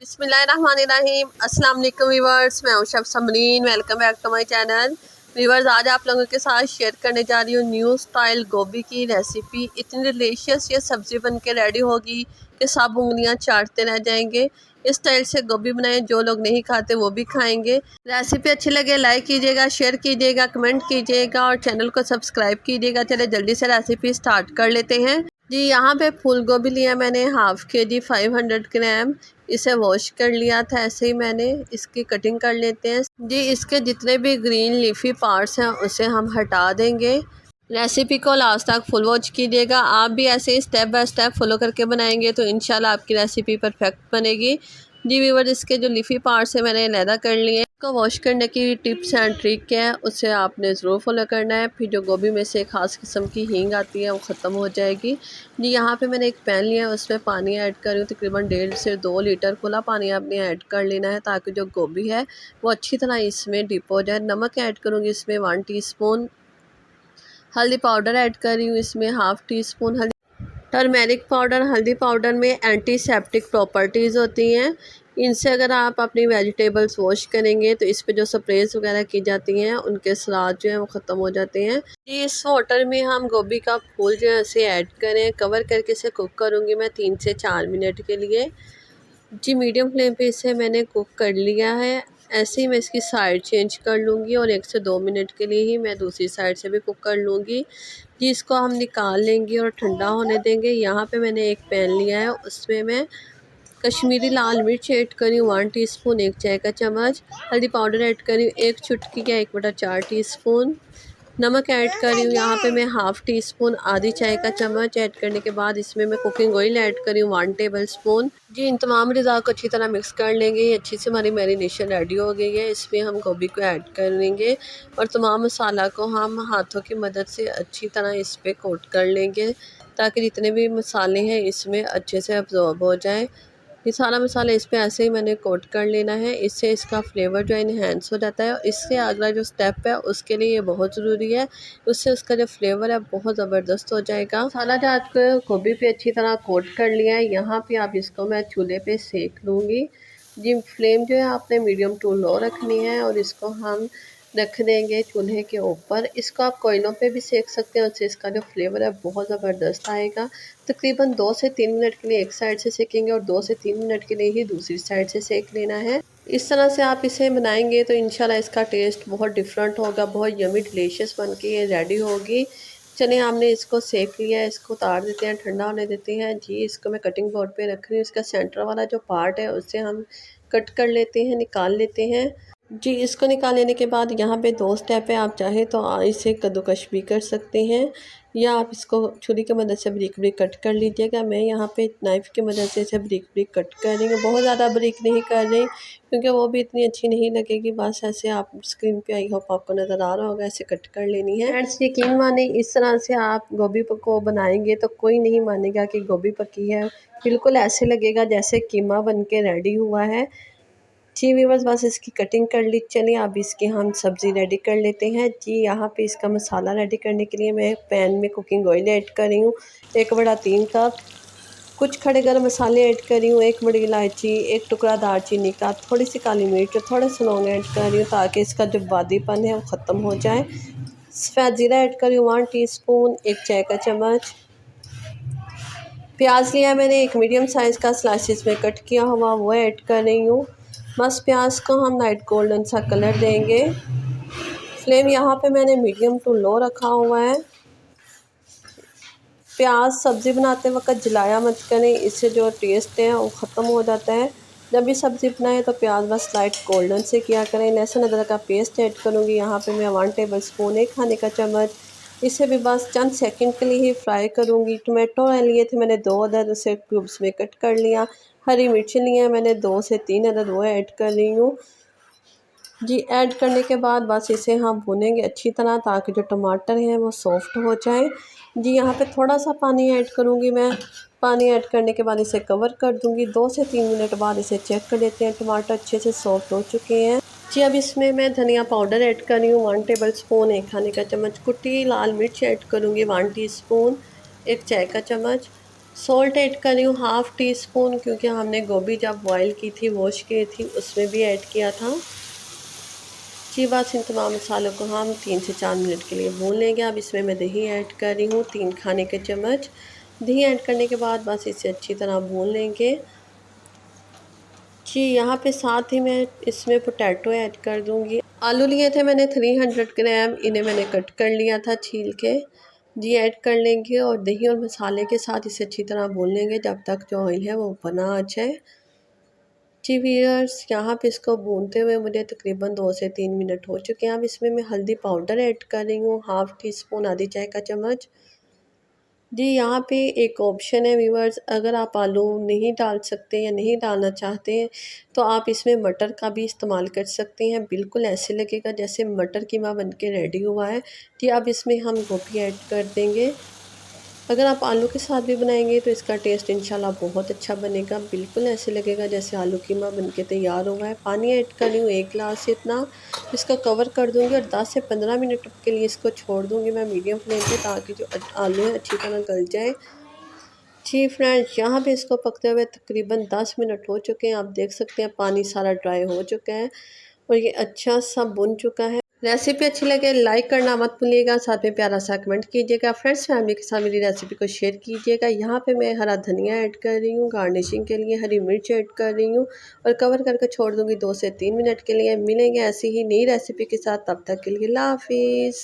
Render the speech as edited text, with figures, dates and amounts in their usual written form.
बिस्मिल्लाहिर्रहमानिर्रहीम। अस्सलाम वालेकुम व्यूअर्स, मैं हूं Shab Samreen. Welcome back to my channel. Viewers, आज आप लोगों के साथ शेयर करने जा रही हूँ न्यू स्टाइल गोभी की रेसिपी। इतनी डिलीशियस ये सब्ज़ी बन के रेडी होगी कि सब उंगलियां चाटते रह जाएंगे। इस स्टाइल से गोभी बनाएं, जो लोग नहीं खाते वो भी खाएंगे। रेसिपी अच्छी लगे लाइक कीजिएगा, शेयर कीजिएगा, कमेंट कीजिएगा और चैनल को सब्सक्राइब कीजिएगा। चले जल्दी से रेसिपी स्टार्ट कर लेते हैं। जी, यहाँ पे फूल गोभी लिया मैंने हाफ़ के जी 500 ग्राम। इसे वॉश कर लिया था, ऐसे ही मैंने इसकी कटिंग कर लेते हैं। जी, इसके जितने भी ग्रीन लीफी पार्ट्स हैं उसे हम हटा देंगे। रेसिपी को लास्ट तक फुल वॉच कीजिएगा। आप भी ऐसे ही स्टेप बाय स्टेप फॉलो करके बनाएंगे तो इंशाल्लाह आपकी रेसिपी परफेक्ट बनेगी। जी व्यूअर, इसके जो लीफी पार्ट्स हैं मैंने अलहदा कर लिए। इसको वॉश करने की टिप्स एंड ट्रिक है, उसे आपने ज़रूर फॉलो करना है। फिर जो गोभी में से ख़ास किस्म की हींग आती है वो ख़त्म हो जाएगी। जी, यहाँ पे मैंने एक पैन लिया है, उसमें पानी ऐड कर रही हूँ। तकरीबन 1.5 से 2 लीटर खुला पानी आपने ऐड कर लेना है ताकि जो गोभी है वो अच्छी तरह इसमें डिप हो जाए। नमक ऐड करूँगी इसमें 1 टीस्पून। हल्दी पाउडर ऐड कर रही हूँ इसमें हाफ़ टी स्पून हल्दी। टर्मेरिक पाउडर, हल्दी पाउडर में एंटीसेप्टिक प्रॉपर्टीज़ होती हैं। इनसे अगर आप अपनी वेजिटेबल्स वॉश करेंगे तो इस पे जो स्प्रेज वगैरह की जाती हैं उनके असरात जो हैं वो ख़त्म हो जाते हैं। इस वाटर में हम गोभी का फूल जो है उसे ऐड करें। कवर करके इसे कुक करूँगी मैं 3 से 4 मिनट के लिए। जी, मीडियम फ्लेम पे इसे मैंने कुक कर लिया है। ऐसे ही मैं इसकी साइड चेंज कर लूँगी और 1 से 2 मिनट के लिए ही मैं दूसरी साइड से भी कुक कर लूँगी। जी, इसको हम निकाल लेंगे और ठंडा होने देंगे। यहाँ पे मैंने एक पैन लिया है, उसमें मैं कश्मीरी लाल मिर्च ऐड करी हूँ 1 टीस्पून, 1 चाय का चम्मच। हल्दी पाउडर ऐड करी हूँ 1 चुटकी या 1/4 टीस्पून। नमक ऐड कर रही हूँ यहाँ पे मैं हाफ़ टी स्पून, आधी चाय का चम्मच। ऐड करने के बाद इसमें मैं कुकिंग ऑयल ऐड कर रही हूँ 1 टेबल स्पून। जी, इन तमाम अज़ा को अच्छी तरह मिक्स कर लेंगे। ये अच्छी से हमारी मैरिनेशन रेडी हो गई है। इसमें हम गोभी को ऐड कर लेंगे और तमाम मसाला को हम हाथों की मदद से अच्छी तरह इस पर कोट कर लेंगे ताकि जितने भी मसाले हैं इसमें अच्छे से अब्जॉर्ब हो जाए। ये सारा मसाला इस पे ऐसे ही मैंने कोट कर लेना है। इससे इसका फ्लेवर जो है इन्हेंस हो जाता है और इससे अगला जो स्टेप है उसके लिए ये बहुत ज़रूरी है। उससे उसका जो फ्लेवर है बहुत ज़बरदस्त हो जाएगा। मसाला जो आपको गोभी पे अच्छी तरह कोट कर लिया है, यहाँ पे आप इसको मैं चूल्हे पे सेक लूँगी। जी, फ्लेम जो है आपने मीडियम टू लो रखनी है और इसको हम रख देंगे चूल्हे के ऊपर। इसको आप कोयलों पे भी सेक सकते हैं, उससे इसका जो फ्लेवर है बहुत ज़बरदस्त आएगा। तकरीबन 2 से 3 मिनट के लिए एक साइड से सेकेंगे और 2 से 3 मिनट के लिए ही दूसरी साइड से सेक लेना है। इस तरह से आप इसे बनाएंगे तो इंशाल्लाह इसका टेस्ट बहुत डिफरेंट होगा, बहुत यमी डिलीशियस बन के ये रेडी होगी। चलिए, हमने इसको सेक लिया है, इसको उतार देते हैं, ठंडा होने देते हैं। जी, इसको मैं कटिंग बोर्ड पे रख रही हूँ। इसका सेंटर वाला जो पार्ट है उससे हम कट कर लेते हैं, निकाल लेते हैं। जी, इसको निकाल लेने के बाद यहाँ पे 2 स्टेप है। आप चाहें तो इसे कद्दूकश भी कर सकते हैं या आप इसको छुरी की मदद से बारीक बारीक कट कर लीजिएगा। मैं यहाँ पे नाइफ़ की मदद से इसे बारीक बारीक कट कर रही हूँ। बहुत ज़्यादा बारीक नहीं कर रही क्योंकि वो भी इतनी अच्छी नहीं लगेगी। बस ऐसे आप स्क्रीन पे आई होप आपको नज़र आ रहा होगा, ऐसे कट कर लेनी है। फ्रेंड्स, यकीन माने इस तरह से आप गोभी को बनाएंगे तो कोई नहीं मानेगा कि गोभी पकी है। बिल्कुल ऐसे लगेगा जैसे कीमा बन के रेडी हुआ है। जी व्यूअर्स, बस इसकी कटिंग कर ली। चलिए अब इसकी हम सब्ज़ी रेडी कर लेते हैं। जी, यहाँ पे इसका मसाला रेडी करने के लिए मैं पैन में कुकिंग ऑयल ऐड कर रही हूँ 1/3 कप। कुछ खड़े गरम मसाले ऐड कर रही हूँ, 1 बड़ी इलायची, 1 टुकड़ा दालचीनी का, थोड़ी सी काली मिर्च, थोड़े से लौंग ऐड कर रही हूँ ताकि इसका जो बादीपन है वो ख़त्म हो जाए। सफ़ेद ज़ीरा ऐड कर रही हूँ 1 टीस्पून, 1 चाय का चम्मच। प्याज लिया मैंने एक मीडियम साइज़ का, स्लाइसिस में कट किया हुआ, वो ऐड कर रही हूँ। बस प्याज को हम लाइट गोल्डन सा कलर देंगे। फ्लेम यहाँ पे मैंने मीडियम टू लो रखा हुआ है। प्याज सब्ज़ी बनाते वक्त जलाया मत करें, इससे जो टेस्ट है वो ख़त्म हो जाता है। जब भी सब्ज़ी बनाए तो प्याज बस लाइट गोल्डन से किया करें। लहसुन अदरक का पेस्ट ऐड करूँगी यहाँ पे मैं 1 टेबल स्पून, 1 खाने का चम्मच। इसे भी बस चंद सेकंड के लिए ही फ्राई करूँगी। टमाटो लिए थे मैंने 2 अदद, उसे क्यूब्स में कट कर लिया। हरी मिर्च ली है मैंने 2 से 3 अदद, वो ऐड कर रही हूँ। जी, ऐड करने के बाद बस इसे हम भूनेंगे अच्छी तरह ताकि जो टमाटर है वो सॉफ्ट हो जाए। जी, यहाँ पे थोड़ा सा पानी ऐड करूँगी मैं। पानी ऐड करने के बाद इसे कवर कर दूँगी। 2 से 3 मिनट बाद इसे चेक कर लेते हैं, टमाटर अच्छे से सॉफ्ट हो चुके हैं। जी, अब इसमें मैं धनिया पाउडर ऐड कर रही हूँ 1 टेबल स्पून, 1 खाने का चम्मच। कुटी लाल मिर्च ऐड करूँगी 1 टीस्पून, 1 चाय का चम्मच। सॉल्ट ऐड कर रही हूँ हाफ़ टी स्पून, क्योंकि हमने गोभी जब बॉईल की थी, वॉश की थी, उसमें भी ऐड किया था। जी, बस इन तमाम मसालों को हम 3 से 4 मिनट के लिए भून लेंगे। अब इसमें मैं दही ऐड कर रही हूँ 3 खाने के चम्मच। दही ऐड करने के बाद बस इसे अच्छी तरह भून लेंगे। जी, यहाँ पे साथ ही मैं इसमें पोटैटो ऐड कर दूँगी। आलू लिए थे मैंने 300 ग्राम, इन्हें मैंने कट कर लिया था छील के। जी, ऐड कर लेंगे और दही और मसाले के साथ इसे अच्छी तरह भून लेंगे जब तक जो ऑयल है वो ऊपर ना आ जाए। जी व्यूअर्स, यहाँ पे इसको भूनते हुए मुझे तकरीबन 2 से 3 मिनट हो चुके हैं। अब इसमें मैं हल्दी पाउडर ऐड कर रही हूँ, हाफ़ टी स्पून, आधी चाय का चम्मच। जी, यहाँ पे एक ऑप्शन है व्यूअर्स, अगर आप आलू नहीं डाल सकते या नहीं डालना चाहते हैं तो आप इसमें मटर का भी इस्तेमाल कर सकते हैं। बिल्कुल ऐसे लगेगा जैसे मटर कीमा बन के रेडी हुआ है। जी, अब इसमें हम गोभी ऐड कर देंगे। अगर आप आलू के साथ भी बनाएंगे तो इसका टेस्ट इंशाल्लाह बहुत अच्छा बनेगा। बिल्कुल ऐसे लगेगा जैसे आलू कीमा बनके तैयार हुआ है। पानी ऐड कर रही हूँ 1 गिलास इतना। इसका कवर कर दूँगी और 10 से 15 मिनट के लिए इसको छोड़ दूँगी मैं मीडियम फ्लेम पे, ताकि जो आलू है अच्छी तरह गल जाए। जी फ्रेंड्स, यहाँ पे इसको पकते हुए तकरीबन 10 मिनट हो चुके हैं। आप देख सकते हैं पानी सारा ड्राई हो चुका है और ये अच्छा सा भुन चुका है। रेसिपी अच्छी लगे लाइक करना मत भूलिएगा, साथ में प्यारा सा कमेंट कीजिएगा। फ्रेंड्स फैमिली के साथ मेरी रेसिपी को शेयर कीजिएगा। यहाँ पे मैं हरा धनिया ऐड कर रही हूँ गार्निशिंग के लिए, हरी मिर्च ऐड कर रही हूँ और कवर करके छोड़ दूँगी 2 से 3 मिनट के लिए। मिलेंगे ऐसी ही नई रेसिपी के साथ, तब तक के लिए अल्लाह हाफिज़।